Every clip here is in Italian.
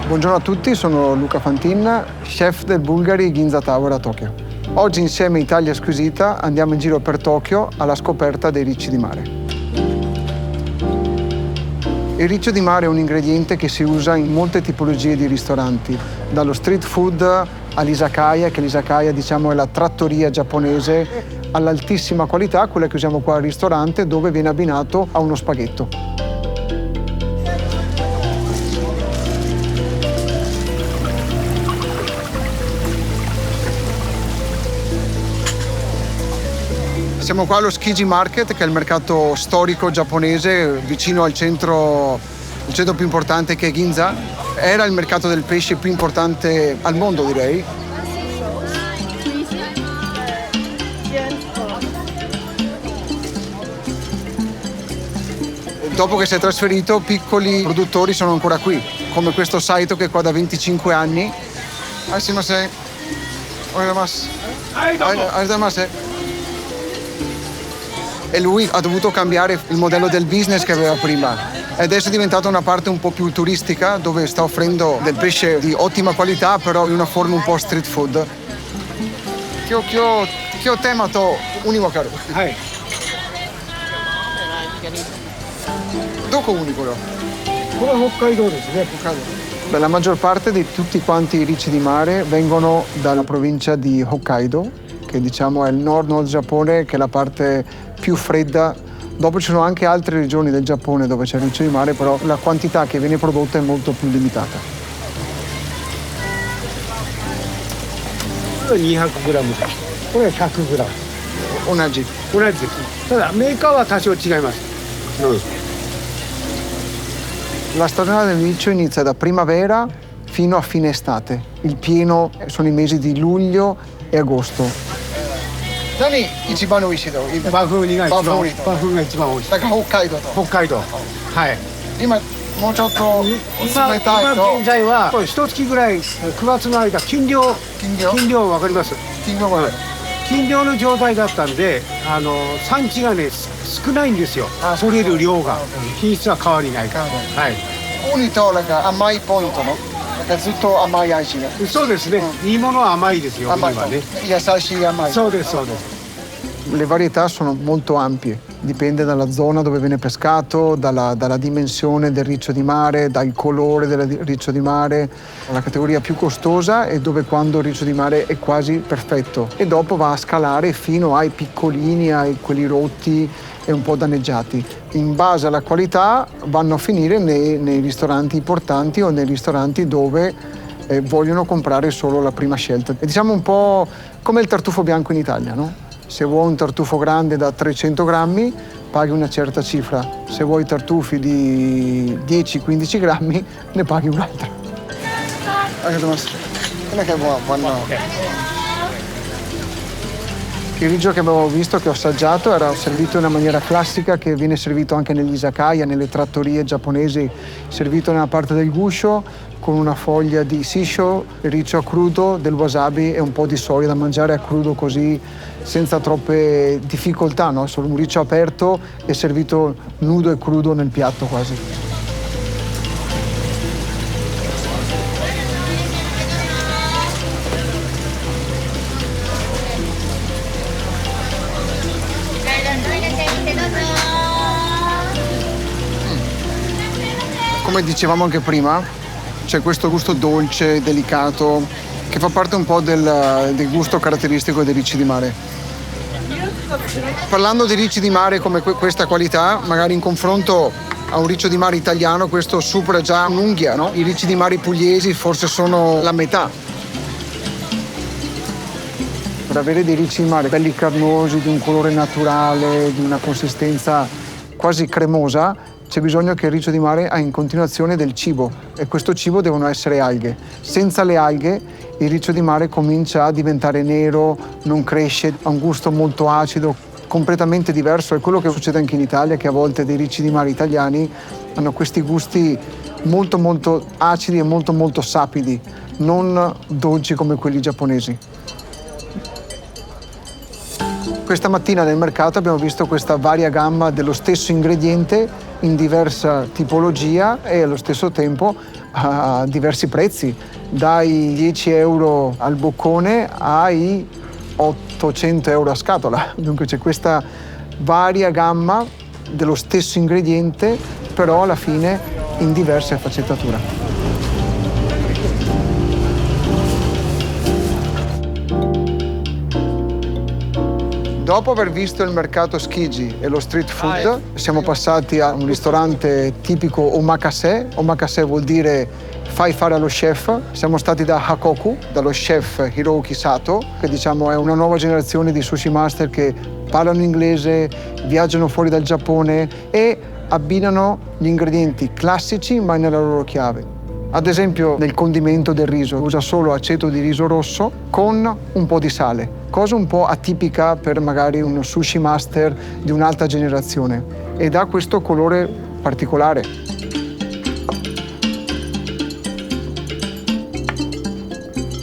Buongiorno a tutti, sono Luca Fantin, chef del Bulgari Ginza Tower a Tokyo. Oggi insieme a Italia Squisita andiamo in giro per Tokyo alla scoperta dei ricci di mare. Il riccio di mare è un ingrediente che si usa in molte tipologie di ristoranti, dallo street food all'izakaya, che l'izakaya diciamo è la trattoria giapponese, all'altissima qualità, quella che usiamo qua al ristorante, dove viene abbinato a uno spaghetto. Siamo qua allo Tsukiji Market, che è il mercato storico giapponese vicino al centro più importante che è Ginza. Era il mercato del pesce più importante al mondo, direi. Dopo che si è trasferito, piccoli produttori sono ancora qui, come questo Saito che è qua da 25 anni. E lui ha dovuto cambiare il modello del business che aveva prima. E adesso è diventata una parte un po' più turistica, dove sta offrendo del pesce di ottima qualità, però in una forma un po' street food. Kyo tema to uni wakaru. Doko uni koro? Hokkaido desu ne. La maggior parte di tutti quanti i ricci di mare vengono dalla provincia di Hokkaido, che diciamo è il nord Giappone, che è la parte più fredda. Dopo ci sono anche altre regioni del Giappone dove c'è il riccio di mare, però la quantità che viene prodotta è molto più limitata. 200g これは 100g 同じ同じです。ただメーカーは多少違います。La stagione del riccio inizia da primavera fino a fine estate. Il pieno sono i mesi di luglio e agosto. 何一番美味しいの？バフンウニが一番バフンウニとバフンが一番美味しい。だから北海道と。北海道。はい。今もうちょっと今冷たいと。今現在は一月ぐらい9月の間禁漁わかります？金魚が禁漁の状態だったんで産地がね少ないんですよ。取れる量が品質は変わりないから。はい。ウニとなんか甘いポイントのなんかずっと甘い味が。そうですね。いいものは甘いですよ。ウニ甘いはね。優しい甘い。そうですそうです。 Le varietà sono molto ampie, dipende dalla zona dove viene pescato, dalla dimensione del riccio di mare, dal colore del riccio di mare. La categoria più costosa è dove quando il riccio di mare è quasi perfetto e dopo va a scalare fino ai piccolini, ai quelli rotti e un po' danneggiati. In base alla qualità vanno a finire nei ristoranti importanti o nei ristoranti dove vogliono comprare solo la prima scelta. È diciamo un po' come il tartufo bianco in Italia, no? Se vuoi un tartufo grande da 300 grammi paghi una certa cifra, se vuoi tartufi di 10-15 grammi ne paghi un'altra. Il riggio che abbiamo visto, che ho assaggiato, era servito in una maniera classica che viene servito anche negli izakaya, nelle trattorie giapponesi, servito nella parte del guscio con una foglia di shisho, il riccio a crudo, del wasabi e un po' di soia da mangiare a crudo così senza troppe difficoltà, no? Solo un riccio aperto e servito nudo e crudo nel piatto quasi. Come dicevamo anche prima, c'è questo gusto dolce, delicato, che fa parte un po' del gusto caratteristico dei ricci di mare. Parlando di ricci di mare come questa qualità, magari in confronto a un riccio di mare italiano, questo supera già un'unghia, no? I ricci di mare pugliesi forse sono la metà. Per avere dei ricci di mare belli carnosi, di un colore naturale, di una consistenza quasi cremosa, c'è bisogno che il riccio di mare ha in continuazione del cibo e questo cibo devono essere alghe. Senza le alghe il riccio di mare comincia a diventare nero, non cresce, ha un gusto molto acido, completamente diverso. È quello che succede anche in Italia, che a volte dei ricci di mare italiani hanno questi gusti molto molto acidi e molto molto sapidi, non dolci come quelli giapponesi. Questa mattina nel mercato abbiamo visto questa varia gamma dello stesso ingrediente in diversa tipologia e allo stesso tempo a diversi prezzi, dai 10 euro al boccone ai 800 euro a scatola. Dunque c'è questa varia gamma dello stesso ingrediente, però alla fine in diverse sfaccettature. Dopo aver visto il mercato Tsukiji e lo street food, siamo passati a un ristorante tipico omakase. Omakase vuol dire fai fare allo chef. Siamo stati da Hakoku, dallo chef Hiroki Sato, che diciamo è una nuova generazione di sushi master che parlano inglese, viaggiano fuori dal Giappone e abbinano gli ingredienti classici ma nella loro chiave. Ad esempio nel condimento del riso usa solo aceto di riso rosso con un po' di sale, cosa un po' atipica per magari uno sushi master di un'alta generazione e dà questo colore particolare.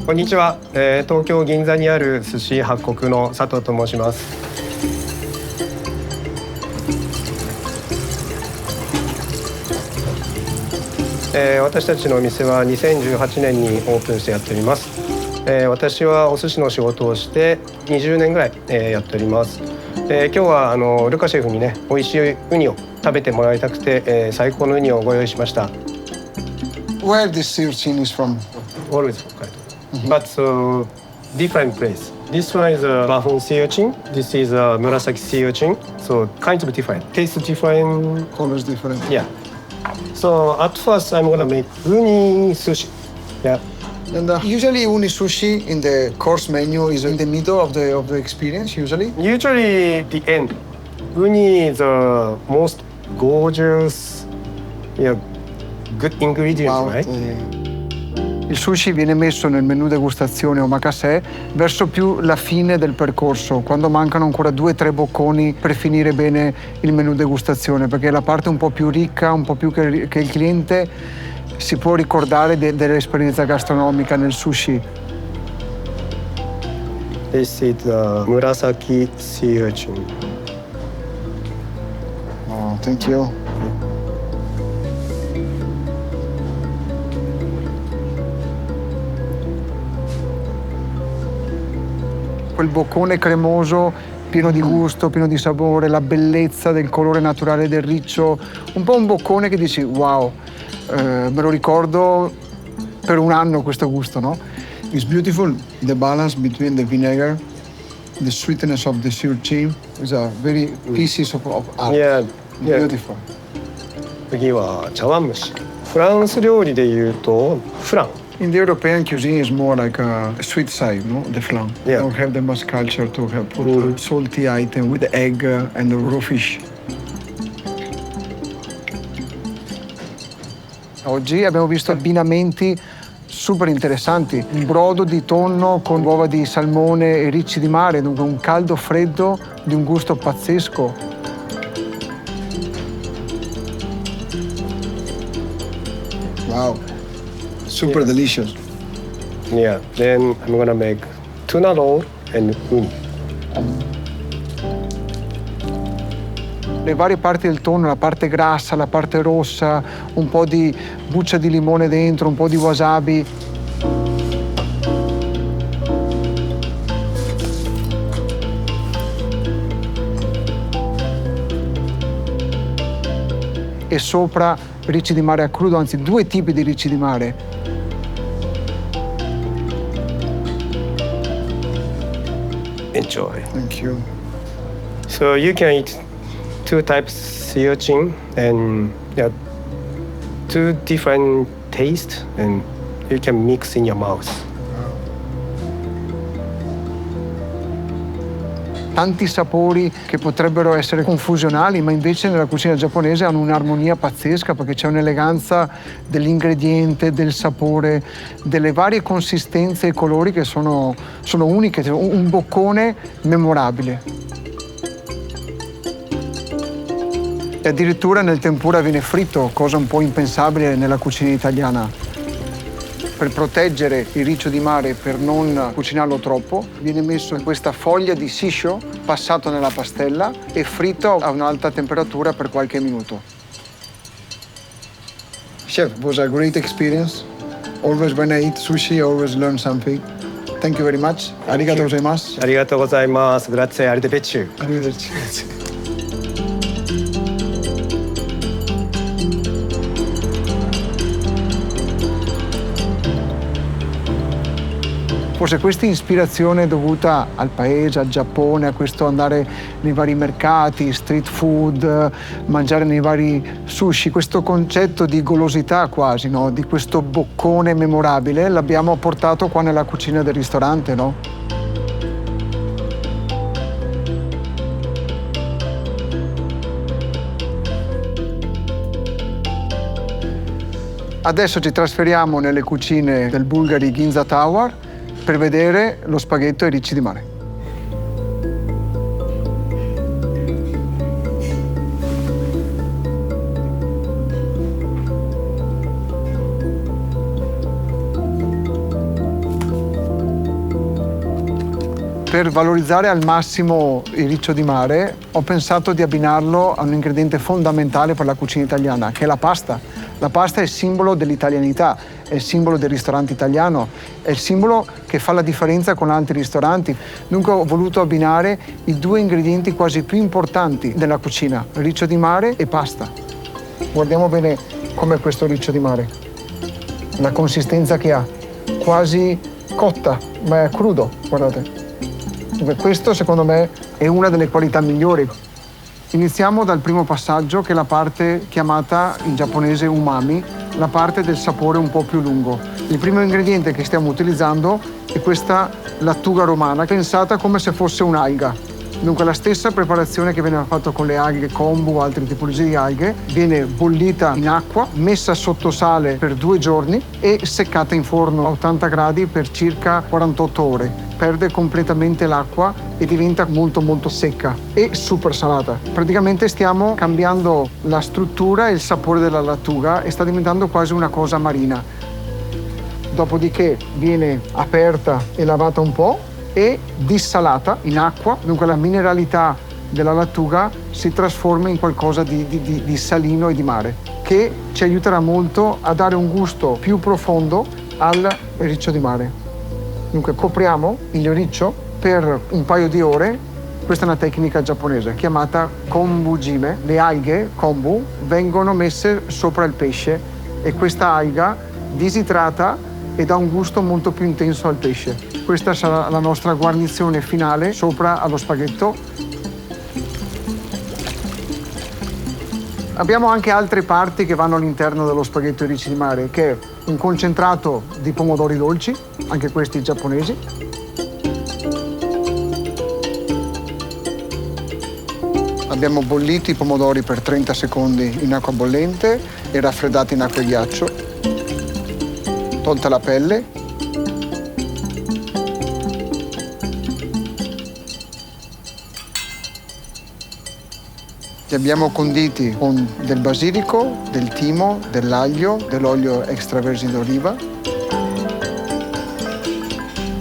こんにちは、東京銀座にある寿司八国の佐藤と申します。私たちのお店は2018年にオープンしてやっております。私はお寿司の仕事をして20年ぐらい、やっております。今日はルカシェフにね、美味しいウニを食べてもらいたくて、最高のウニをご用意しました。Where this searching is from? Always Hokkaido, but different place. This one is a Bafun sea urchin. This is a Murasaki sea urchin. So kind of different. Taste different. Colors different. Yeah. So at first I'm gonna make uni sushi. Yeah. And usually uni sushi in the course menu is in the middle of the experience usually. Usually the end. Uni is the most gorgeous, yeah, good ingredients, Wow. right? Il sushi viene messo nel menù degustazione omakase verso più la fine del percorso, quando mancano ancora 2-3 bocconi per finire bene il menù degustazione, perché è la parte un po' più ricca, un po' più che il cliente si può ricordare dell'esperienza gastronomica nel sushi. This is the Murasaki sea urchin. Oh, thank you. Quel boccone cremoso, pieno di gusto, pieno di sapore, la bellezza del colore naturale del riccio, un po' un boccone che dici wow, me lo ricordo per un anno questo gusto, no? It's beautiful, the balance between the vinegar, the sweetness of the sea urchin is a very pieces of art. Yeah, yeah. Beautiful. 次は茶碗蒸し。フランス料理でいうとフラン。In the European cuisine is more like a sweet side, no? The flan. Yeah. Don't have the much culture to have put a salty item with the egg and the raw fish. Oggi abbiamo visto abbinamenti super interessanti. Un brodo di tonno con uova di salmone e ricci di mare, dunque un caldo freddo di un gusto pazzesco. Wow. Super delicious. Yeah. Then I'm gonna make tuna roll and uni. Le varie parti del tonno, la parte grassa, la parte rossa, un po' di buccia di limone dentro, un po' di wasabi. E sopra ricci di mare a crudo, anzi 2 tipi di ricci di mare. Enjoy. Thank you. So you can eat 2 types sea urchin and yeah, 2 different taste and you can mix in your mouth. Tanti sapori che potrebbero essere confusionali, ma invece nella cucina giapponese hanno un'armonia pazzesca perché c'è un'eleganza dell'ingrediente, del sapore, delle varie consistenze e colori che sono uniche, cioè un boccone memorabile. E addirittura nel tempura viene fritto, cosa un po' impensabile nella cucina italiana. Per proteggere il riccio di mare, per non cucinarlo troppo, viene messo in questa foglia di shisho, passato nella pastella e fritto a un'alta temperatura per qualche minuto. Chef, it was a great experience. Always when I eat sushi, I always learn something. Thank you very much. Arigatou gozaimasu. ありがとうございます。グラッツェアリデペッチュ。 Arrivederci. Forse questa ispirazione è dovuta al paese, al Giappone, a questo andare nei vari mercati, street food, mangiare nei vari sushi, questo concetto di golosità quasi, no? Di questo boccone memorabile, l'abbiamo portato qua nella cucina del ristorante, no? Adesso ci trasferiamo nelle cucine del Bulgari Ginza Tower per vedere lo spaghetto ai ricci di mare. Per valorizzare al massimo il riccio di mare ho pensato di abbinarlo a un ingrediente fondamentale per la cucina italiana, che è la pasta. La pasta è il simbolo dell'italianità, è il simbolo del ristorante italiano, è il simbolo che fa la differenza con altri ristoranti. Dunque ho voluto abbinare i due ingredienti quasi più importanti della cucina, riccio di mare e pasta. Guardiamo bene com'è questo riccio di mare. La consistenza che ha, quasi cotta, ma è crudo, guardate. Dunque questo secondo me è una delle qualità migliori. Iniziamo dal primo passaggio, che è la parte chiamata in giapponese umami, la parte del sapore un po' più lungo. Il primo ingrediente che stiamo utilizzando è questa lattuga romana, pensata come se fosse un'alga. Dunque la stessa preparazione che viene fatta con le alghe kombu o altre tipologie di alghe, viene bollita in acqua, messa sotto sale per 2 giorni e seccata in forno a 80 gradi per circa 48 ore. Perde completamente l'acqua e diventa molto molto secca e super salata. Praticamente stiamo cambiando la struttura e il sapore della lattuga e sta diventando quasi una cosa marina. Dopodiché viene aperta e lavata un po' e dissalata in acqua, dunque la mineralità della lattuga si trasforma in qualcosa di salino e di mare, che ci aiuterà molto a dare un gusto più profondo al riccio di mare. Dunque copriamo il riccio per un paio di ore. Questa è una tecnica giapponese chiamata kombujime. Le alghe kombu vengono messe sopra il pesce e questa alga disidrata e dà un gusto molto più intenso al pesce. Questa sarà la nostra guarnizione finale sopra allo spaghetto. Abbiamo anche altre parti che vanno all'interno dello spaghetto ai ricci di mare, che è un concentrato di pomodori dolci, anche questi giapponesi. Abbiamo bollito i pomodori per 30 secondi in acqua bollente e raffreddati in acqua e ghiaccio. Tolta la pelle. Li abbiamo conditi con del basilico, del timo, dell'aglio, dell'olio extravergine d'oliva.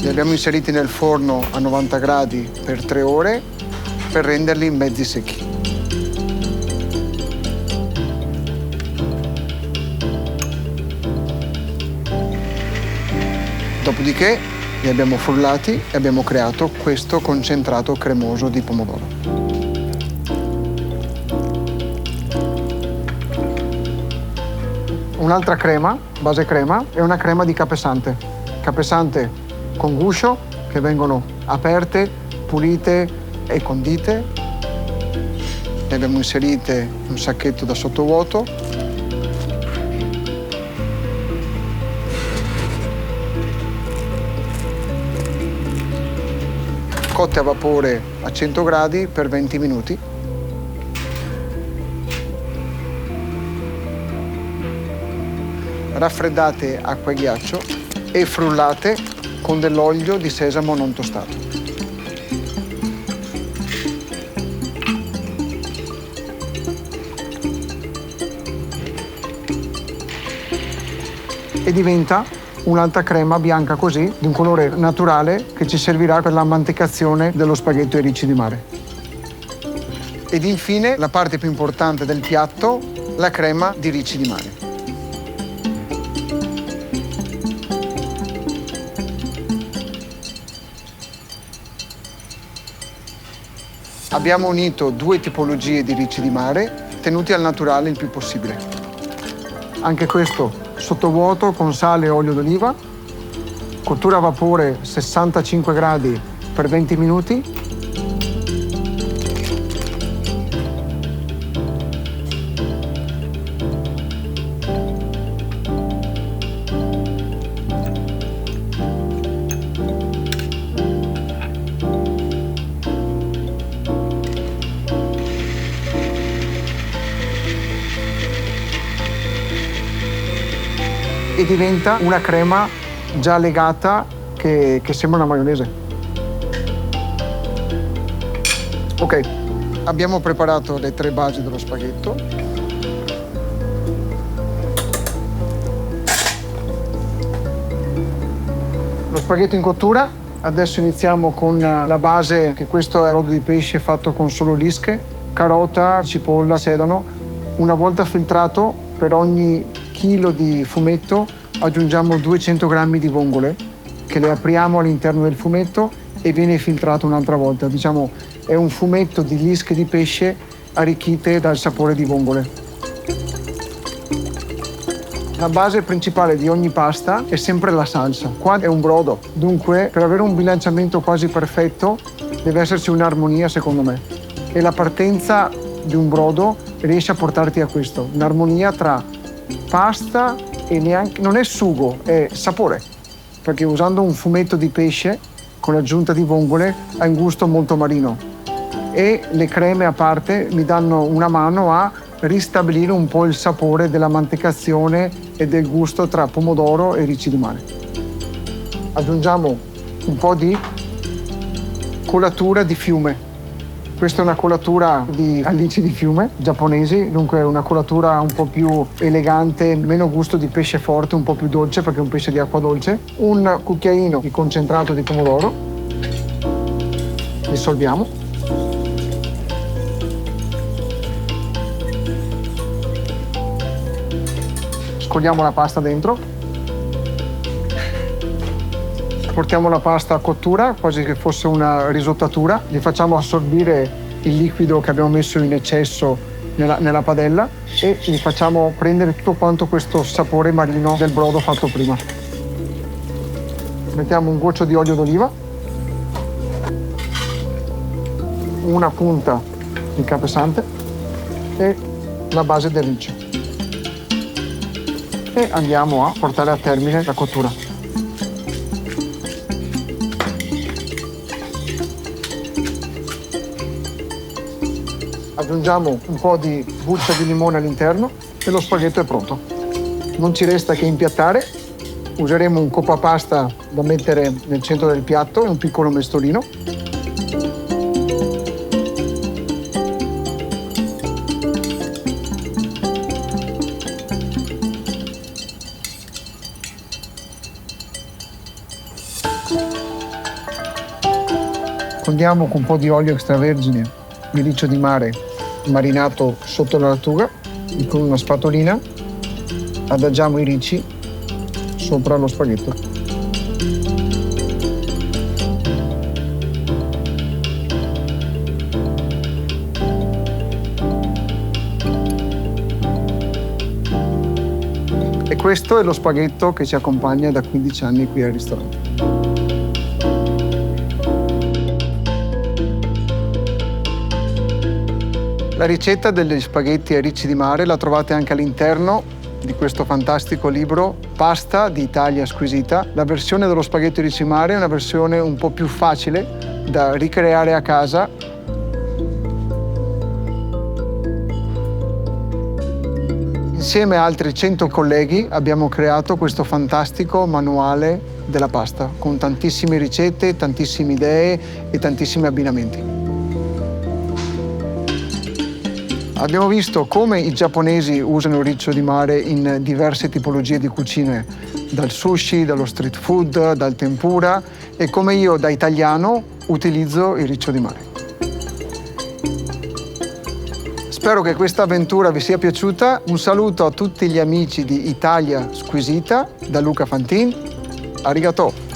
Li abbiamo inseriti nel forno a 90 gradi per 3 ore per renderli mezzi secchi. Dopodiché li abbiamo frullati e abbiamo creato questo concentrato cremoso di pomodoro. Un'altra crema, base crema, è una crema di capesante. Capesante con guscio, che vengono aperte, pulite e condite. Le abbiamo inserite in un sacchetto da sottovuoto. Cotte a vapore a 100 gradi per 20 minuti. Raffreddate acqua e ghiaccio e frullate con dell'olio di sesamo non tostato. E diventa un'altra crema bianca così, di un colore naturale, che ci servirà per la mantecazione dello spaghetto ai ricci di mare. Ed infine la parte più importante del piatto, la crema di ricci di mare. Abbiamo unito due tipologie di ricci di mare tenuti al naturale il più possibile. Anche questo sottovuoto con sale e olio d'oliva, cottura a vapore 65 gradi per 20 minuti. E diventa una crema già legata che sembra una maionese. Ok, abbiamo preparato le 3 basi dello spaghetto. Lo spaghetto in cottura. Adesso iniziamo con la base, che questo è brodo di pesce fatto con solo lische, carota, cipolla, sedano. Una volta filtrato, per ogni chilo di fumetto aggiungiamo 200 grammi di vongole che le apriamo all'interno del fumetto e viene filtrato un'altra volta. Diciamo, è un fumetto di lische di pesce arricchite dal sapore di vongole. La base principale di ogni pasta è sempre la salsa. Qua è un brodo, dunque per avere un bilanciamento quasi perfetto deve esserci un'armonia, secondo me. E la partenza di un brodo riesce a portarti a questo, un'armonia tra pasta e neanche, non è sugo, è sapore, perché usando un fumetto di pesce con l'aggiunta di vongole ha un gusto molto marino e le creme a parte mi danno una mano a ristabilire un po' il sapore della mantecazione e del gusto tra pomodoro e ricci di mare. Aggiungiamo un po' di colatura di fiume. Questa è una colatura di alici di fiume giapponesi, dunque è una colatura un po' più elegante, meno gusto di pesce forte, un po' più dolce perché è un pesce di acqua dolce. Un cucchiaino di concentrato di pomodoro. Dissolviamo. Scogliamo la pasta dentro. Portiamo la pasta a cottura, quasi che fosse una risottatura. Gli facciamo assorbire il liquido che abbiamo messo in eccesso nella padella e gli facciamo prendere tutto quanto questo sapore marino del brodo fatto prima. Mettiamo un goccio di olio d'oliva, una punta di capesante e la base del riccio. E andiamo a portare a termine la cottura. Aggiungiamo un po' di buccia di limone all'interno e lo spaghetto è pronto. Non ci resta che impiattare. Useremo un coppapasta da mettere nel centro del piatto e un piccolo mestolino. Condiamo con un po' di olio extravergine di riccio di mare marinato sotto la lattuga e con una spatolina adagiamo i ricci sopra lo spaghetto. E questo è lo spaghetto che ci accompagna da 15 anni qui al ristorante. La ricetta degli spaghetti ai ricci di mare la trovate anche all'interno di questo fantastico libro Pasta di Italia Squisita. La versione dello spaghetto ai ricci di mare è una versione un po' più facile da ricreare a casa. Insieme a altri 100 colleghi abbiamo creato questo fantastico manuale della pasta con tantissime ricette, tantissime idee e tantissimi abbinamenti. Abbiamo visto come i giapponesi usano il riccio di mare in diverse tipologie di cucine, dal sushi, dallo street food, dal tempura, e come io da italiano utilizzo il riccio di mare. Spero che questa avventura vi sia piaciuta. Un saluto a tutti gli amici di Italia Squisita da Luca Fantin. Arigato!